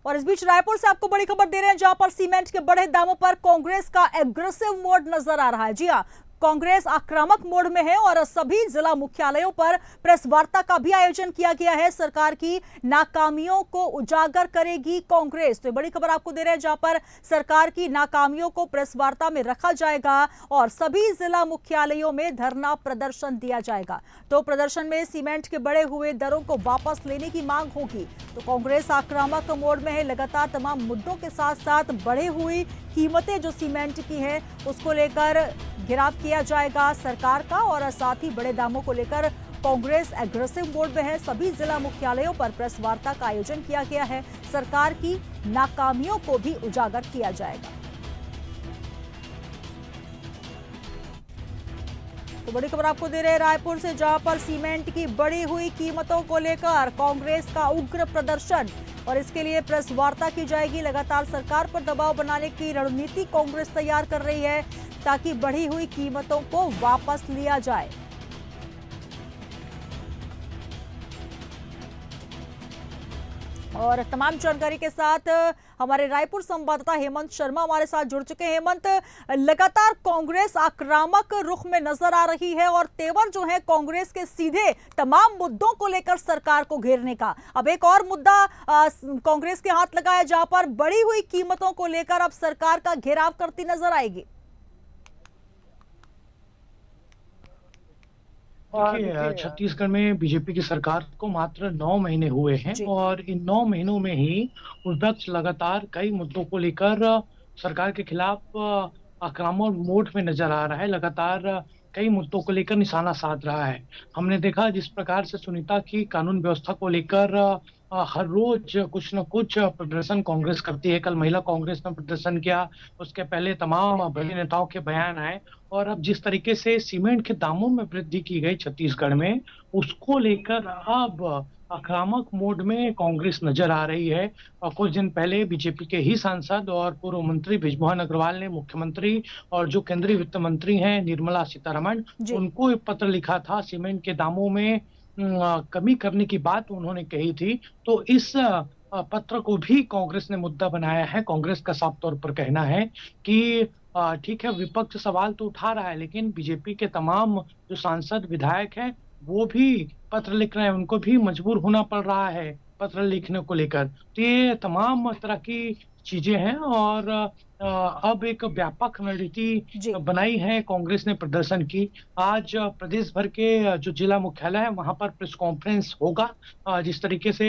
और इस बीच रायपुर से आपको बड़ी खबर दे रहे हैं, जहां पर सीमेंट के बढ़े दामों पर कांग्रेस का एग्रेसिव मोड नजर आ रहा है। जी हां, कांग्रेस आक्रामक मोड में है और सभी जिला मुख्यालयों पर प्रेस वार्ता का भी आयोजन किया गया है। सरकार की नाकामियों को उजागर करेगी कांग्रेस। तो बड़ी खबर आपको दे रहे हैं, जहां पर सरकार की नाकामियों को प्रेस वार्ता में रखा जाएगा और सभी जिला मुख्यालयों में धरना प्रदर्शन दिया जाएगा। तो प्रदर्शन में सीमेंट के बढ़े हुए दरों को वापस लेने की मांग होगी। तो कांग्रेस आक्रामक मोड में है। लगातार तमाम मुद्दों के साथ साथ बढ़ी हुई कीमतें जो सीमेंट की हैं उसको लेकर घेराव किया जाएगा सरकार का, और साथ ही बड़े दामों को लेकर कांग्रेस एग्रेसिव मोड में है। सभी जिला मुख्यालयों पर प्रेस वार्ता का आयोजन किया गया है। सरकार की नाकामियों को भी उजागर किया जाएगा। तो बड़ी खबर आपको दे रहे हैं रायपुर से, जहां पर सीमेंट की बढ़ी हुई कीमतों को लेकर कांग्रेस का उग्र प्रदर्शन, और इसके लिए प्रेस वार्ता की जाएगी। लगातार सरकार पर दबाव बनाने की रणनीति कांग्रेस तैयार कर रही है ताकि बढ़ी हुई कीमतों को वापस लिया जाए। और तमाम जानकारी के साथ हमारे रायपुर संवाददाता हेमंत शर्मा हमारे साथ जुड़ चुके हैं। हेमंत, लगातार कांग्रेस आक्रामक रुख में नजर आ रही है और तेवर जो है कांग्रेस के सीधे तमाम मुद्दों को लेकर सरकार को घेरने का। अब एक और मुद्दा कांग्रेस के हाथ लगा है, जहां पर बढ़ी हुई कीमतों को लेकर अब सरकार का घेराव करती नजर आएगी। देखिए, छत्तीसगढ़ में बीजेपी की सरकार को मात्र 9 महीने हुए हैं और इन 9 महीनों में ही विपक्ष लगातार कई मुद्दों को लेकर सरकार के खिलाफ आक्रामक मोड में नजर आ रहा है। लगातार कई मुद्दों को लेकर निशाना साध रहा है। हमने देखा जिस प्रकार से सुनीता की कानून व्यवस्था को लेकर हर रोज कुछ न कुछ प्रदर्शन कांग्रेस करती है। कल महिला कांग्रेस ने प्रदर्शन किया, उसके पहले तमाम बड़े नेताओं के बयान आए, और अब जिस तरीके से सीमेंट के दामों में वृद्धि की गई छत्तीसगढ़ में, उसको लेकर अब आक्रामक मोड में कांग्रेस नजर आ रही है। और कुछ दिन पहले बीजेपी के ही सांसद और पूर्व मंत्री बृजमोहन अग्रवाल ने मुख्यमंत्री और जो केंद्रीय वित्त मंत्री हैं निर्मला सीतारमण, उनको एक पत्र लिखा था। सीमेंट के दामों में कमी करने की बात उन्होंने कही थी। तो इस पत्र को भी कांग्रेस ने मुद्दा बनाया है। कांग्रेस का साफ तौर पर कहना है कि ठीक है, विपक्ष सवाल तो उठा रहा है, लेकिन बीजेपी के तमाम जो सांसद विधायक हैं वो भी पत्र लिख रहे हैं, उनको भी मजबूर होना पड़ रहा है पत्र लिखने को लेकर। तो ये तमाम तरह की चीजें हैं और अब एक व्यापक रणनीति बनाई है कांग्रेस ने प्रदर्शन की। आज प्रदेश भर के जो जिला मुख्यालय है वहां पर प्रेस कॉन्फ्रेंस होगा, जिस तरीके से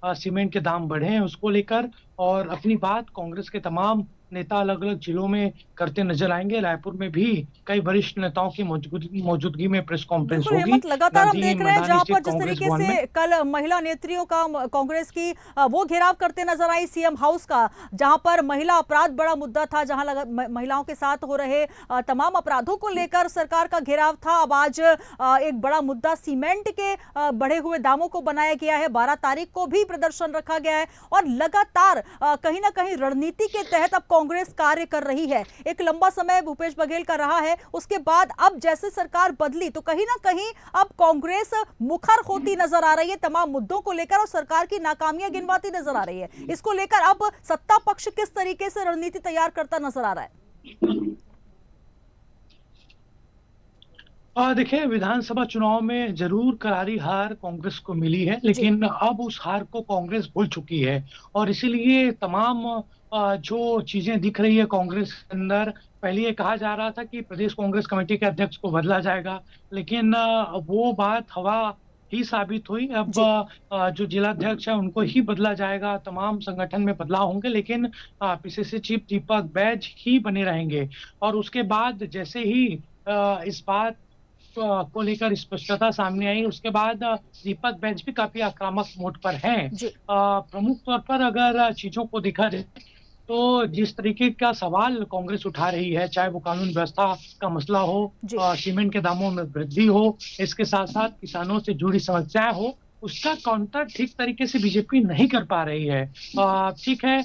सीमेंट के दाम बढ़े हैं उसको लेकर, और अपनी बात कांग्रेस के तमाम नेता अलग अलग जिलों में करते नजर आएंगे। रायपुर में भी कई वरिष्ठ नेताओं की मौजूदगी में प्रेस कॉन्फ्रेंस होगी। हेमंत, लगातार हम देख रहे हैं जहां पर जिस तरीके से कल महिला नेत्रियों का कांग्रेस की वो घेराव करते नजर आई सीएम हाउस का, जहां पर महिला अपराध बड़ा मुद्दा था, जहां महिलाओं के साथ हो रहे तमाम अपराधों को लेकर सरकार का घेराव था। अब आज एक बड़ा मुद्दा सीमेंट के बढ़े हुए दामों को बनाया गया है। 12 तारीख को भी प्रदर्शन रखा गया है और लगातार कहीं ना कहीं रणनीति के तहत अब कांग्रेस कार्य कर रही है। एक लंबा समय भूपेश बघेल का रहा है, उसके बाद अब जैसे सरकार बदली तो कहीं ना कहीं अब कांग्रेस मुखर होती नजर आ रही है तमाम मुद्दों को लेकर और सरकार की नाकामियां गिनवाती नजर आ रही है। इसको लेकर अब सत्ता पक्ष किस तरीके से रणनीति तैयार करता नजर आ रहा है? देखिए, विधानसभा चुनाव में जरूर करारी हार कांग्रेस को मिली है, लेकिन अब उस हार को कांग्रेस भूल चुकी है और इसीलिए तमाम जो चीजें दिख रही है कांग्रेस के अंदर। पहले ये कहा जा रहा था कि प्रदेश कांग्रेस कमेटी के अध्यक्ष को बदला जाएगा, लेकिन वो बात हवा ही साबित हुई। अब जो जिलाध्यक्ष है उनको ही बदला जाएगा, तमाम संगठन में बदलाव होंगे, लेकिन पीसीसी चीफ दीपक बैज ही बने रहेंगे। और उसके बाद जैसे ही इस बात को लेकर स्पष्टता सामने आई, उसके बाद दीपक बैज भी काफी आक्रामक मोड पर हैं। प्रमुख तौर पर अगर चीजों को देखा जाए तो जिस तरीके का सवाल कांग्रेस उठा रही है, चाहे वो कानून व्यवस्था का मसला हो, सीमेंट के दामों में वृद्धि हो, इसके साथ साथ किसानों से जुड़ी समस्याएं हो, उसका काउंटर ठीक तरीके से बीजेपी नहीं कर पा रही है। ठीक है,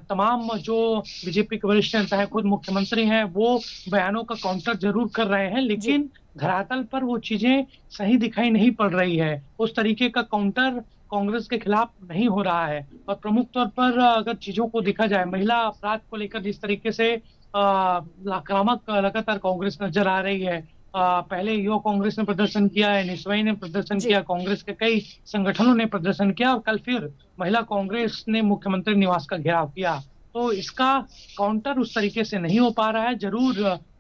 तमाम जो बीजेपी के वरिष्ठ नेता है, खुद मुख्यमंत्री हैं, वो बयानों का काउंटर जरूर कर रहे हैं, लेकिन धरातल पर वो चीजें सही दिखाई नहीं पड़ रही है। उस तरीके का काउंटर कांग्रेस के खिलाफ नहीं हो रहा है। और प्रमुख तौर पर अगर चीजों को देखा जाए, महिला अपराध को लेकर जिस तरीके से आक्रामक लगातार कांग्रेस नजर आ रही है। पहले युवा कांग्रेस ने प्रदर्शन किया है, निस्वाई ने प्रदर्शन जी किया, कांग्रेस के कई संगठनों ने प्रदर्शन किया और कल फिर महिला कांग्रेस ने मुख्यमंत्री निवास का घेराव किया। तो इसका काउंटर उस तरीके से नहीं हो पा रहा है। जरूर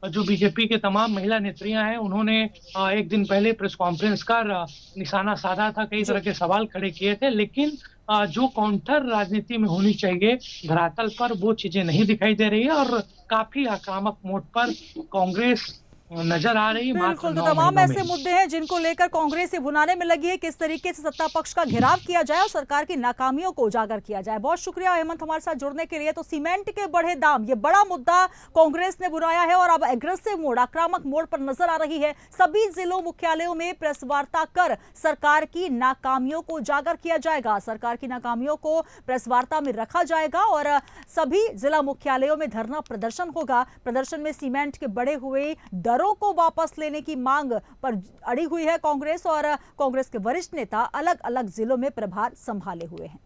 जो बीजेपी के तमाम महिला नेत्रियां हैं, उन्होंने एक दिन पहले प्रेस कॉन्फ्रेंस कर निशाना साधा था, कई तरह जी के सवाल खड़े किए थे, लेकिन जो काउंटर राजनीति में होनी चाहिए धरातल पर, वो चीजें नहीं दिखाई दे रही है और काफी आक्रामक मोड पर कांग्रेस नजर आ रही है मात्र बिल्कुल। तो 9 तमाम महीनों में ऐसे ही। मुद्दे हैं जिनको लेकर कांग्रेस ये भुनाने में लगी है, किस तरीके से सत्ता पक्ष का घेराव किया जाए और सरकार की नाकामियों को उजागर किया जाए। बहुत शुक्रिया हेमंत हमारे साथ जुड़ने के लिए। तो सीमेंट के बढ़े दाम, ये बड़ा मुद्दा कांग्रेस ने बुलाया है और अब एग्रेसिव मोड, आक्रामक मोड पर नजर आ रही है। सभी जिलों मुख्यालयों में प्रेस वार्ता कर सरकार की नाकामियों को उजागर किया जाएगा, सरकार की नाकामियों को प्रेस वार्ता में रखा जाएगा और सभी जिला मुख्यालयों में धरना प्रदर्शन होगा। प्रदर्शन में सीमेंट के बढ़े हुए दरों को वापस लेने की मांग पर अड़ी हुई है कांग्रेस और कांग्रेस के वरिष्ठ नेता अलग अलग जिलों में प्रभार संभाले हुए हैं।